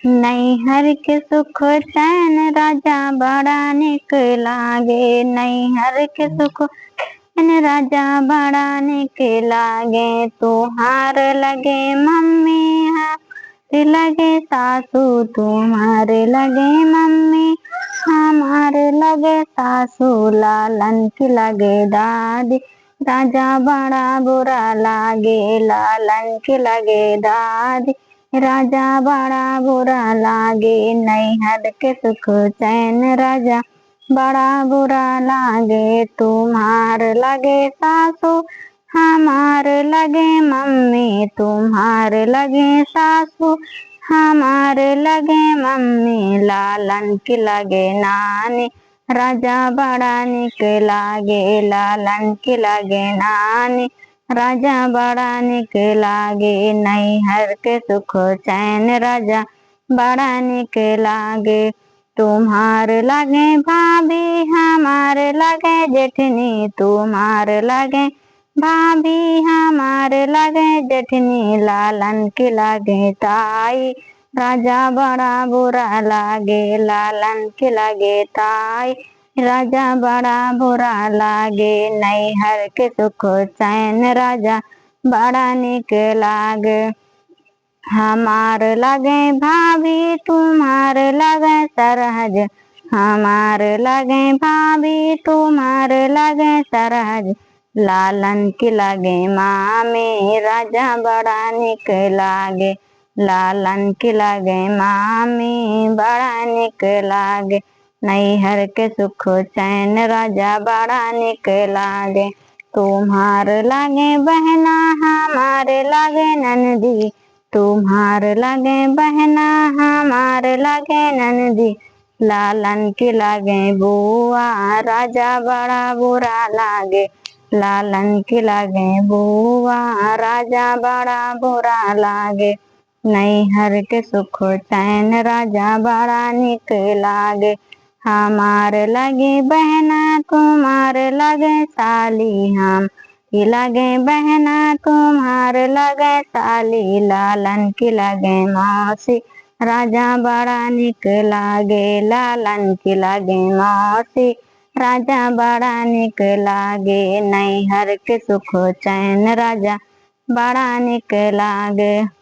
नैहर के सुख चैन राजा बड़ा निक लागे। नैहर के सुख चैन राजा बड़ा निक लागे। तुहार लगे मम्मी लगे सासू, तुम्हारे लगे मम्मी हमारे लगे सासू। लालन की लगे दादी राजा बड़ा बुरा लागे। लालन की लगे दादी राजा बड़ा बुरा लागे। नैहर के सुख चैन राजा बड़ा बुरा लागे। तुम्हार लगे सासू हमार लगे मम्मी, तुम्हार लगे सासू हमार लगे मम्मी। लालन की लगे नानी राजा बड़ा निक लागे। लालन की लगे नानी राजा बड़ा निक लागे। नैहर के सुख चैन राजा बड़ा निक लागे। तुम्हार लगे भाभी हमार लगे जेठनी, तुम्हार लगे भाभी हमार लगे जेठनी। लालन की लगे ताई राजा बड़ा बुरा लागे। लालन की लगे ताई राजा बड़ा बुरा लागे। नैहर के सुख चैन राजा बड़ा निक लागे। हमार लगे भाभी तुम्हार लगे सरहज, हमार लगे भाभी तुम्हार लगे सरहज। लालन की लगे मामी राजा बड़ा निक लागे। लालन की लगे मामी बड़ा निक लागे। नैहर के सुख चैन राजा बड़ा निक लागे। तुम्हार लगे बहना हमारे लगे ननदी, तुम्हार लगे बहना हमार लगे ननदी। लालन की लगे बुआ राजा बड़ा बुरा लागे। लालन की लगे बुआ राजा बड़ा बुरा लागे। नैहर के सुख चैन राजा बड़ा निक लागे। हमार लगे बहना तुम्हार लगे साली, हम लगे बहना तुम्हार लगे साली। लालन की लगे मौसी राजा बड़ा निक लागे। लालन की लगे मौसी राजा बड़ा निक लागे। नैहर के सुख चैन राजा बड़ा निक लागे।